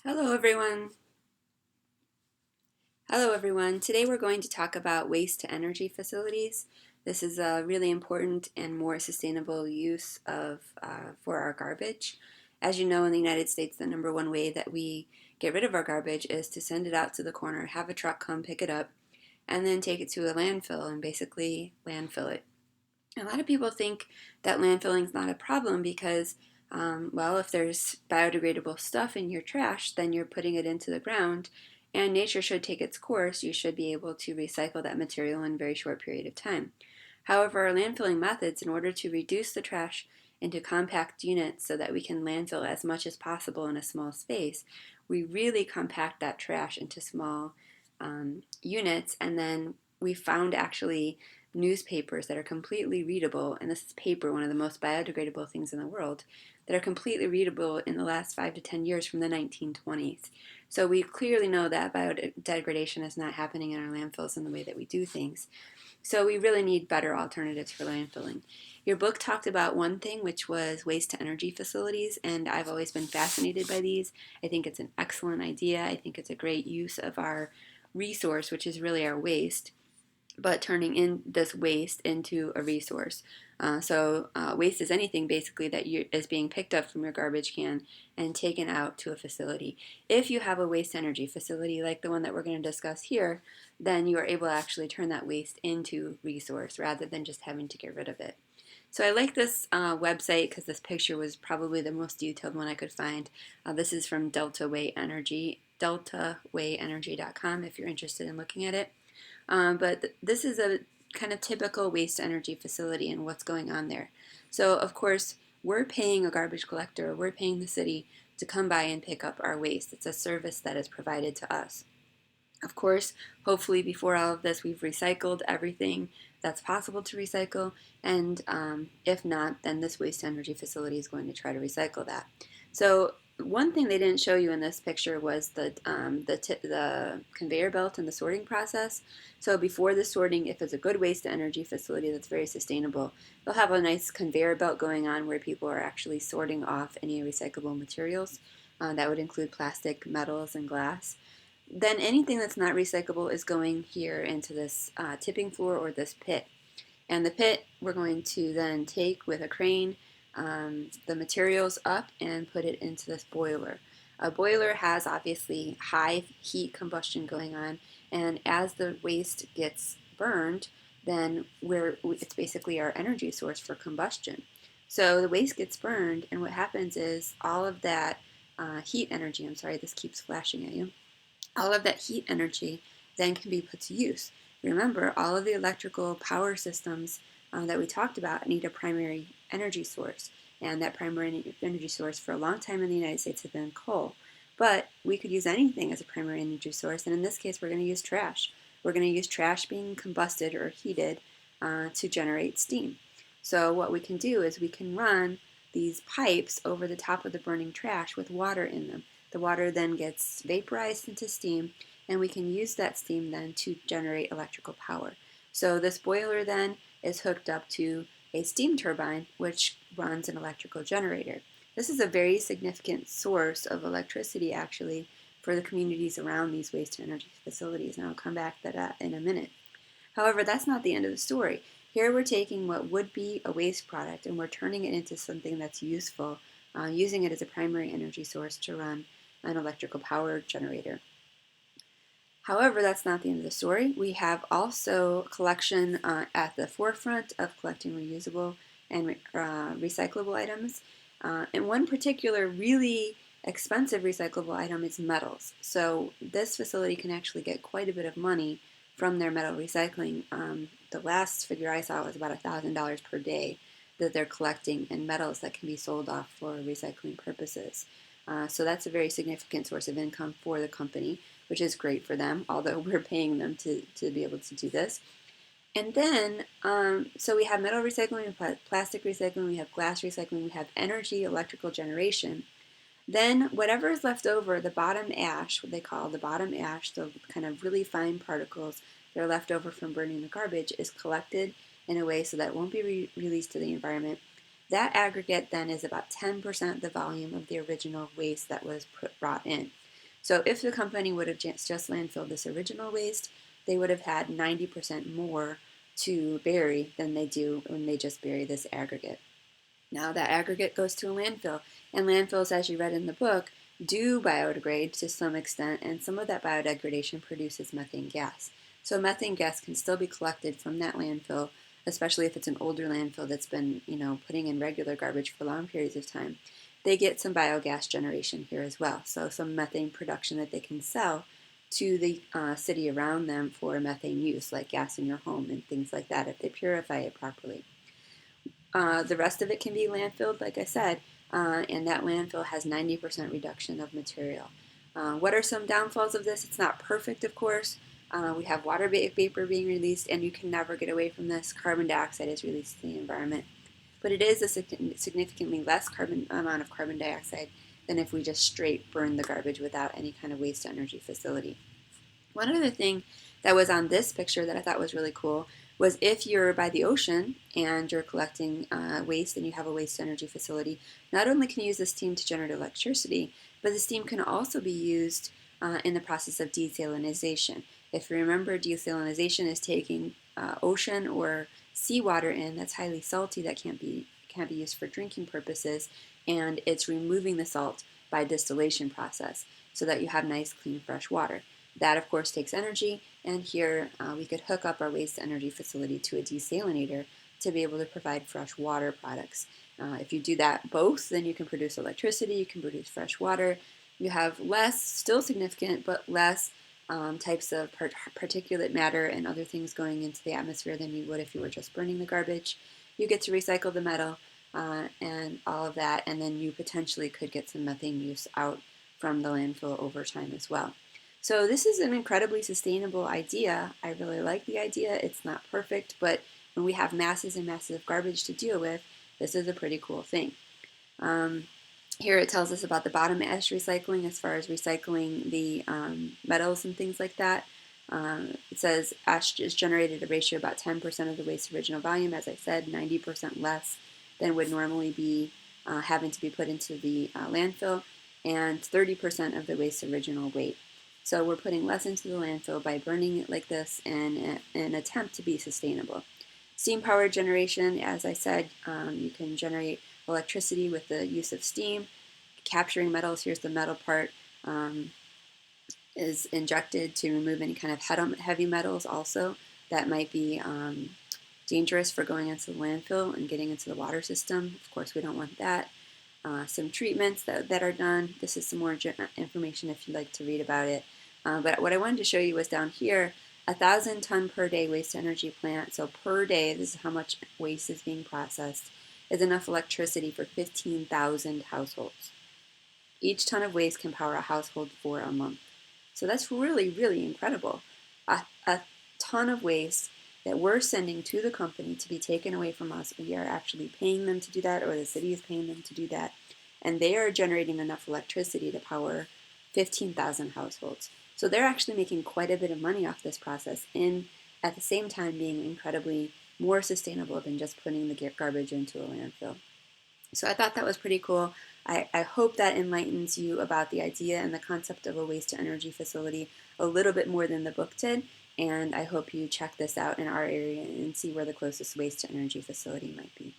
Hello everyone. Hello everyone. Today we're going to talk about waste-to-energy facilities. This is a really important and more sustainable use of for our garbage. As you know, in the United States, the number one way that we get rid of our garbage is to send it out to the corner, have a truck come pick it up, and then take it to a landfill and basically landfill it. A lot of people think that landfilling is not a problem because, well, if there's biodegradable stuff in your trash, then you're putting it into the ground, and nature should take its course. You should be able to recycle that material in a very short period of time. However, our landfilling methods, in order to reduce the trash into compact units so that we can landfill as much as possible in a small space, we really compact that trash into small units, and then we found actually newspapers that are completely readable, and this is paper, one of the most biodegradable things in the world, that are completely readable in the last 5 to 10 years from the 1920s. So we clearly know that biodegradation is not happening in our landfills in the way that we do things. So we really need better alternatives for landfilling. Your book talked about one thing, which was waste-to-energy facilities, and I've always been fascinated by these. I think it's an excellent idea. I think it's a great use of our resource, which is really our waste, but turning in this waste into a resource. Waste is anything basically that is being picked up from your garbage can and taken out to a facility. If you have a waste energy facility like the one that we're going to discuss here, then you are able to actually turn that waste into resource rather than just having to get rid of it. So I like this website because this picture was probably the most detailed one I could find. This is from Delta Way Energy, deltawayenergy.com if you're interested in looking at it. But this is a kind of typical waste energy facility and what's going on there. So of course, we're paying a garbage collector, we're paying the city to come by and pick up our waste. It's a service that is provided to us. Of course, hopefully before all of this, we've recycled everything that's possible to recycle, and if not, then this waste energy facility is going to try to recycle that. So one thing they didn't show you in this picture was the conveyor belt and the sorting process. So before the sorting, if it's a good waste energy facility that's very sustainable, they'll have a nice conveyor belt going on where people are actually sorting off any recyclable materials. That would include plastic, metals, and glass. Then anything that's not recyclable is going here into this tipping floor or this pit. And the pit we're going to then take with a crane the materials up and put it into this boiler. A boiler has obviously high heat combustion going on, and as the waste gets burned, then it's basically our energy source for combustion. So the waste gets burned, and what happens is all of that heat energy, I'm sorry, this keeps flashing at you, all of that heat energy then can be put to use. Remember, all of the electrical power systems that we talked about need a primary energy source, and that primary energy source for a long time in the United States has been coal. But we could use anything as a primary energy source, and in this case, we're going to use trash. We're going to use trash being combusted or heated to generate steam. So what we can do is we can run these pipes over the top of the burning trash with water in them. The water then gets vaporized into steam, and we can use that steam then to generate electrical power. So this boiler then is hooked up to a steam turbine, which runs an electrical generator. This is a very significant source of electricity, actually, for the communities around these waste-to-energy facilities, and I'll come back to that in a minute. However, that's not the end of the story. Here we're taking what would be a waste product and we're turning it into something that's useful, using it as a primary energy source to run an electrical power generator. However, that's not the end of the story. We have also collection at the forefront of collecting reusable and recyclable items. And one particular really expensive recyclable item is metals. So this facility can actually get quite a bit of money from their metal recycling. The last figure I saw was about $1,000 per day that they're collecting in metals that can be sold off for recycling purposes. So that's a very significant source of income for the company, which is great for them, although we're paying them to be able to do this. And then, so we have metal recycling, we have plastic recycling, we have glass recycling, we have energy, electrical generation. Then whatever is left over, the bottom ash, what they call the bottom ash, the kind of really fine particles that are left over from burning the garbage, is collected in a way so that it won't be released to the environment. That aggregate then is about 10% the volume of the original waste that was brought in. So if the company would have just landfilled this original waste, they would have had 90% more to bury than they do when they just bury this aggregate. Now that aggregate goes to a landfill, and landfills, as you read in the book, do biodegrade to some extent, and some of that biodegradation produces methane gas. So methane gas can still be collected from that landfill, especially if it's an older landfill that's been, putting in regular garbage for long periods of time. They get some biogas generation here as well, so some methane production that they can sell to the city around them for methane use, like gas in your home and things like that, if they purify it properly. The rest of it can be landfilled, like I said, and that landfill has 90% reduction of material. What are some downfalls of this? It's not perfect, of course. We have water vapor being released, and you can never get away from this. Carbon dioxide is released in the environment. But it is a significantly less amount of carbon dioxide than if we just straight burn the garbage without any kind of waste to energy facility. One other thing that was on this picture that I thought was really cool was if you're by the ocean and you're collecting waste and you have a waste energy facility, not only can you use the steam to generate electricity, but the steam can also be used in the process of desalinization. If you remember, desalinization is taking ocean or seawater in that's highly salty that can't be used for drinking purposes, and it's removing the salt by distillation process so that you have nice, clean, fresh water. That, of course, takes energy, and here we could hook up our waste energy facility to a desalinator to be able to provide fresh water products. If you do that both, then you can produce electricity, you can produce fresh water. You have less, still significant, but less types of particulate matter and other things going into the atmosphere than you would if you were just burning the garbage. You get to recycle the metal and all of that, and then you potentially could get some methane use out from the landfill over time as well. So this is an incredibly sustainable idea. I really like the idea. It's not perfect, but when we have masses and masses of garbage to deal with, this is a pretty cool thing. Here it tells us about the bottom ash recycling as far as recycling the metals and things like that. It says ash is generated at a ratio about 10% of the waste original volume. As I said, 90% less than would normally be having to be put into the landfill, and 30% of the waste original weight. So we're putting less into the landfill by burning it like this in an attempt to be sustainable. Steam power generation, as I said, you can generate electricity with the use of steam. Capturing metals, here's the metal part, is injected to remove any kind of heavy metals also that might be dangerous for going into the landfill and getting into the water system. Of course, we don't want that. Some treatments that are done. This is some more information if you'd like to read about it. But what I wanted to show you was down here, 1,000 ton per day waste energy plant. So per day, this is how much waste is being processed, is enough electricity for 15,000 households. Each ton of waste can power a household for a month. So that's really, really incredible. A ton of waste that we're sending to the company to be taken away from us. We are actually paying them to do that, or the city is paying them to do that. And they are generating enough electricity to power 15,000 households. So they're actually making quite a bit of money off this process, and at the same time being incredibly more sustainable than just putting the garbage into a landfill. So I thought that was pretty cool. I hope that enlightens you about the idea and the concept of a waste to energy facility a little bit more than the book did. And I hope you check this out in our area and see where the closest waste to energy facility might be.